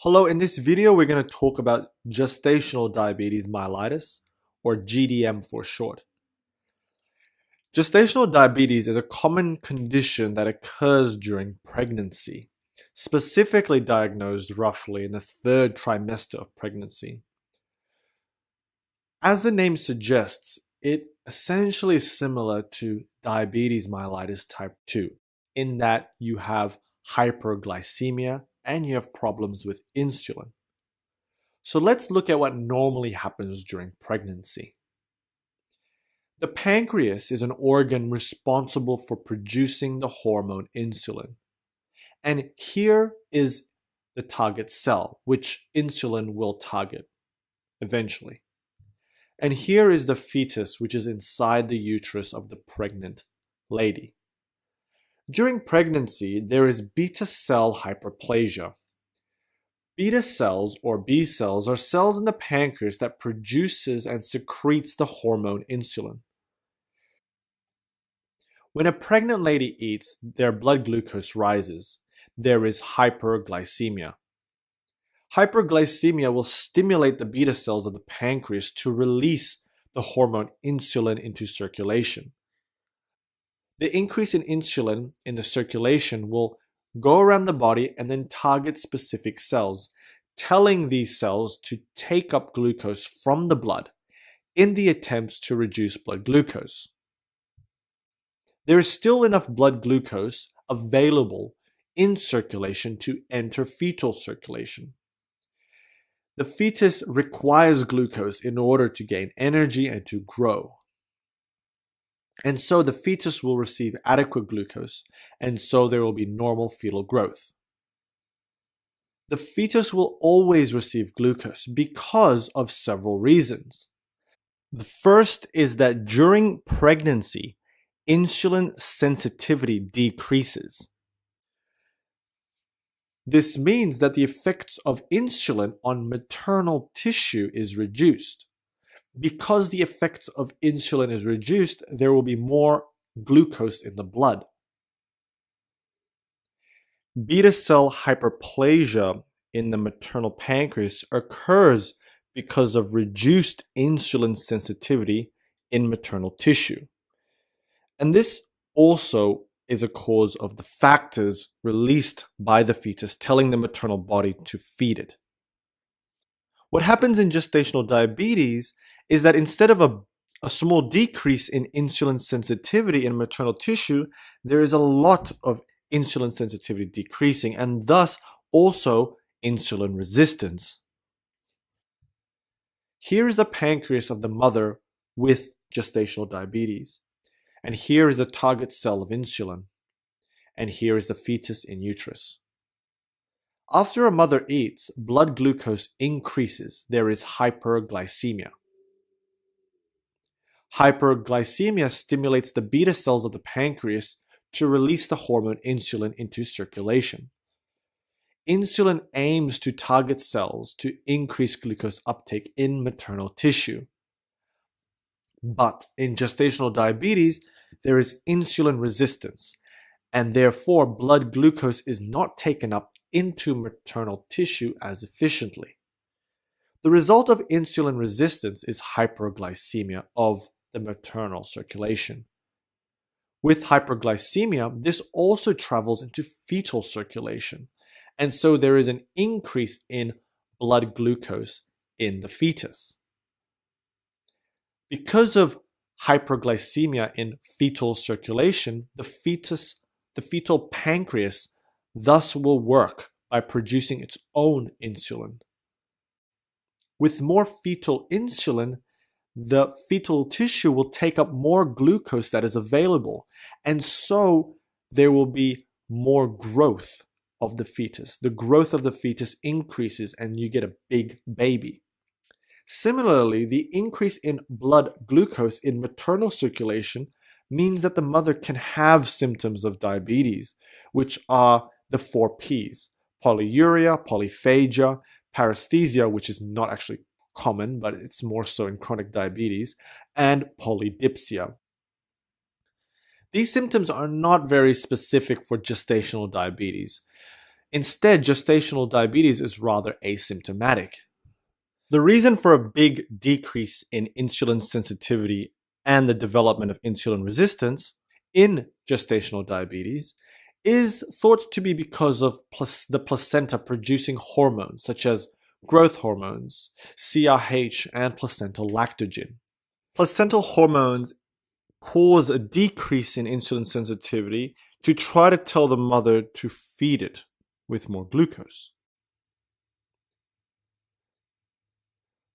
Hello, in this video we're going to talk about gestational diabetes mellitus, or GDM for short. Gestational diabetes is a common condition that occurs during pregnancy, specifically diagnosed roughly in the third trimester of pregnancy. As the name suggests, it essentially is similar to diabetes mellitus type 2, in that you have hyperglycemia and you have problems with insulin. So let's look at what normally happens during pregnancy. The pancreas is an organ responsible for producing the hormone insulin. And here is the target cell, which insulin will target eventually. And here is the fetus, which is inside the uterus of the pregnant lady. During pregnancy, there is beta cell hyperplasia. Beta cells, or B cells, are cells in the pancreas that produces and secretes the hormone insulin. When a pregnant lady eats, their blood glucose rises. There is hyperglycemia. Hyperglycemia will stimulate the beta cells of the pancreas to release the hormone insulin into circulation. The increase in insulin in the circulation will go around the body and then target specific cells, telling these cells to take up glucose from the blood in the attempts to reduce blood glucose. There is still enough blood glucose available in circulation to enter fetal circulation. The fetus requires glucose in order to gain energy and to grow. And so the fetus will receive adequate glucose, and so there will be normal fetal growth. The fetus will always receive glucose because of several reasons. The first is that during pregnancy, insulin sensitivity decreases. This means that the effects of insulin on maternal tissue is reduced. Because the effects of insulin is reduced, there will be more glucose in the blood. Beta cell hyperplasia in the maternal pancreas occurs because of reduced insulin sensitivity in maternal tissue. And this also is a cause of the factors released by the fetus telling the maternal body to feed it. What happens in gestational diabetes is that instead of a small decrease in insulin sensitivity in maternal tissue, there is a lot of insulin sensitivity decreasing, and thus also insulin resistance. Here is the pancreas of the mother with gestational diabetes. And here is the target cell of insulin. And here is the fetus in uterus. After a mother eats, blood glucose increases. There is hyperglycemia. Hyperglycemia stimulates the beta cells of the pancreas to release the hormone insulin into circulation. Insulin aims to target cells to increase glucose uptake in maternal tissue. But in gestational diabetes, there is insulin resistance, and therefore blood glucose is not taken up into maternal tissue as efficiently. The result of insulin resistance is hyperglycemia of the maternal circulation. With hyperglycemia, this also travels into fetal circulation, and so there is an increase in blood glucose in the fetus. Because of hyperglycemia in fetal circulation, the fetal pancreas thus will work by producing its own insulin. With more fetal insulin, the fetal tissue will take up more glucose that is available, and so there will be more growth of the fetus. The growth of the fetus increases and you get a big baby. Similarly, the increase in blood glucose in maternal circulation means that the mother can have symptoms of diabetes, which are the 4 Ps: polyuria, polyphagia, paresthesia, which is not actually common, but it's more so in chronic diabetes, and polydipsia. These symptoms are not very specific for gestational diabetes. Instead, gestational diabetes is rather asymptomatic. The reason for a big decrease in insulin sensitivity and the development of insulin resistance in gestational diabetes is thought to be because of the placenta producing hormones such as growth hormones, CRH, and placental lactogen. Placental hormones cause a decrease in insulin sensitivity to try to tell the mother to feed it with more glucose.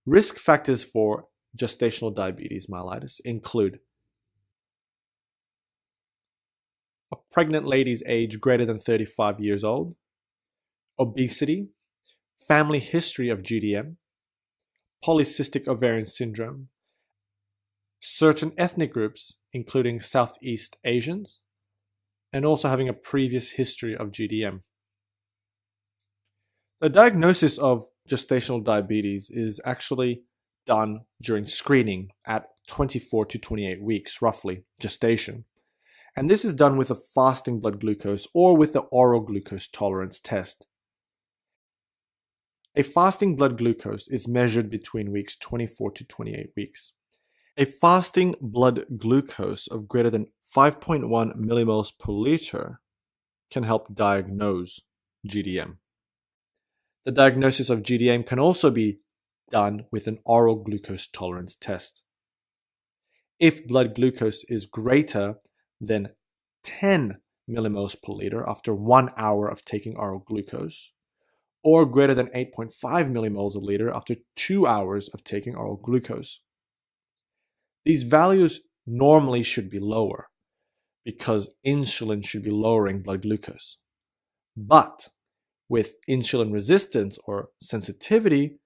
Risk factors for gestational diabetes mellitus include a pregnant lady's age greater than 35 years old, obesity, family history of GDM, polycystic ovarian syndrome, certain ethnic groups, including Southeast Asians, and also having a previous history of GDM. The diagnosis of gestational diabetes is actually done during screening at 24 to 28 weeks, roughly, gestation. And this is done with a fasting blood glucose or with the oral glucose tolerance test. A fasting blood glucose is measured between weeks 24 to 28 weeks. A fasting blood glucose of greater than 5.1 millimoles per liter can help diagnose GDM. The diagnosis of GDM can also be done with an oral glucose tolerance test. If blood glucose is greater than 10 millimoles per liter after 1 hour of taking oral glucose, or greater than 8.5 millimoles a liter after 2 hours of taking oral glucose. These values normally should be lower because insulin should be lowering blood glucose. But with insulin resistance or sensitivity,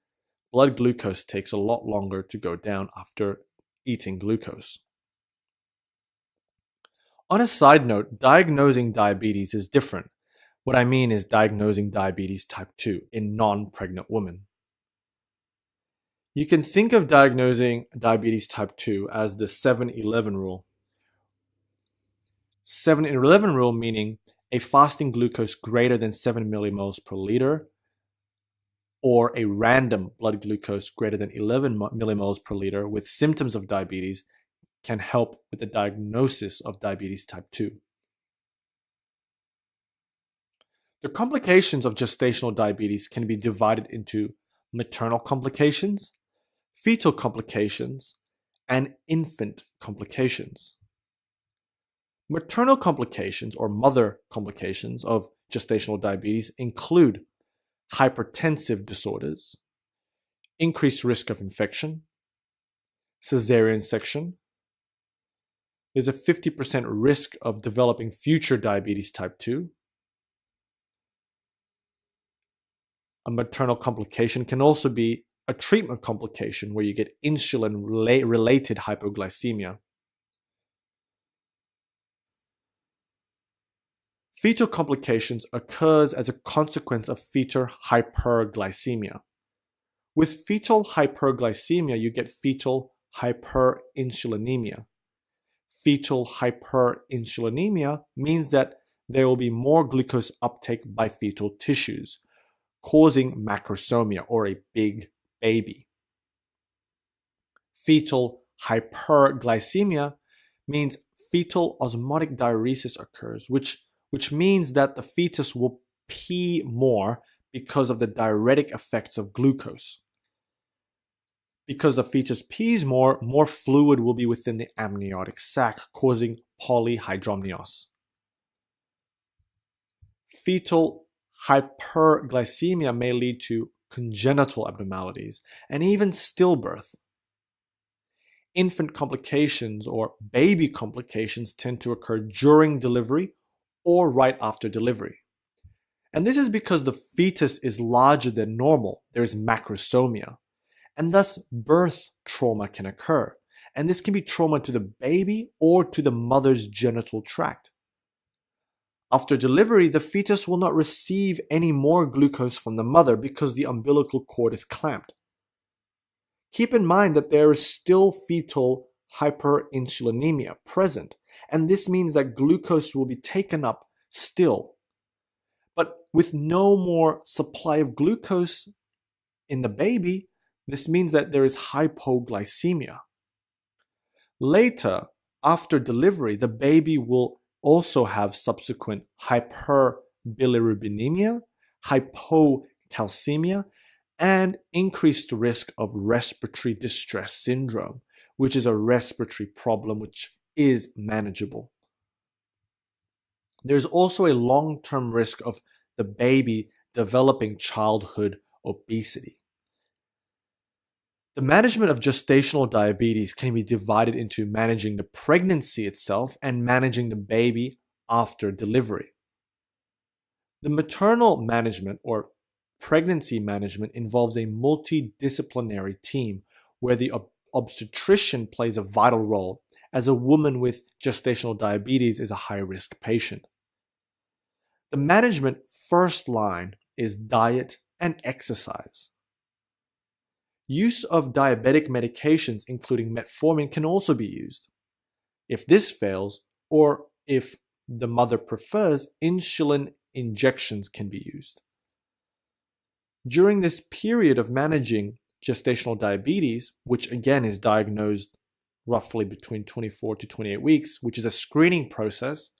blood glucose takes a lot longer to go down after eating glucose. On a side note, diagnosing diabetes is different. What I mean is diagnosing diabetes type 2 in non-pregnant women. You can think of diagnosing diabetes type 2 as the 7-11 rule. 7-11 rule meaning a fasting glucose greater than 7 millimoles per liter or a random blood glucose greater than 11 millimoles per liter with symptoms of diabetes can help with the diagnosis of diabetes type 2. The complications of gestational diabetes can be divided into maternal complications, fetal complications, and infant complications. Maternal complications or mother complications of gestational diabetes include hypertensive disorders, increased risk of infection, cesarean section. There's a 50% risk of developing future diabetes type 2. A maternal complication can also be a treatment complication where you get insulin-related hypoglycemia. Fetal complications occurs as a consequence of fetal hyperglycemia. With fetal hyperglycemia, you get fetal hyperinsulinemia. Fetal hyperinsulinemia means that there will be more glucose uptake by fetal tissues, causing macrosomia or a big baby. Fetal hyperglycemia means fetal osmotic diuresis occurs, which means that the fetus will pee more because of the diuretic effects of glucose. Because the fetus pees more fluid will be within the amniotic sac, causing polyhydramnios. Fetal hyperglycemia may lead to congenital abnormalities and even stillbirth. Infant complications or baby complications tend to occur during delivery or right after delivery. And this is because the fetus is larger than normal. There is macrosomia. And thus birth trauma can occur. And this can be trauma to the baby or to the mother's genital tract. After delivery, the fetus will not receive any more glucose from the mother because the umbilical cord is clamped. Keep in mind that there is still fetal hyperinsulinemia present, and this means that glucose will be taken up still. But With no more supply of glucose in the baby, this means that there is hypoglycemia. Later, after delivery, the baby will also have subsequent hyperbilirubinemia, hypocalcemia, and increased risk of respiratory distress syndrome, which is a respiratory problem which is manageable. There's also a long-term risk of the baby developing childhood obesity. The management of gestational diabetes can be divided into managing the pregnancy itself and managing the baby after delivery. The maternal management or pregnancy management involves a multidisciplinary team where the obstetrician plays a vital role, as a woman with gestational diabetes is a high-risk patient. The management first line is diet and exercise. Use of diabetic medications, including metformin, can also be used. If this fails, or if the mother prefers, insulin injections can be used. During this period of managing gestational diabetes, which again is diagnosed roughly between 24 to 28 weeks, which is a screening process,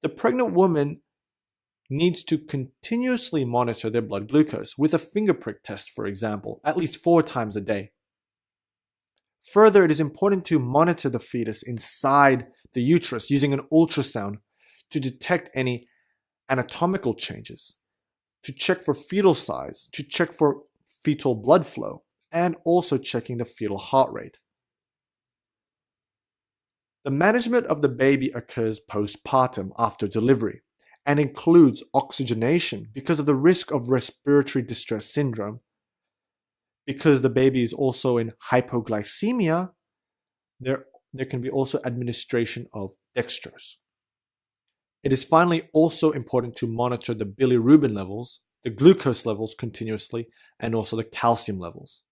the pregnant woman needs to continuously monitor their blood glucose with a finger prick test, for example, at least 4 times a day. Further, it is important to monitor the fetus inside the uterus using an ultrasound to detect any anatomical changes, to check for fetal size, to check for fetal blood flow, and also checking the fetal heart rate. The management of the baby occurs postpartum after delivery and includes oxygenation because of the risk of respiratory distress syndrome. Because the baby is also in hypoglycemia, there can be also administration of dextrose. It is finally also important to monitor the bilirubin levels, the glucose levels continuously, and also the calcium levels.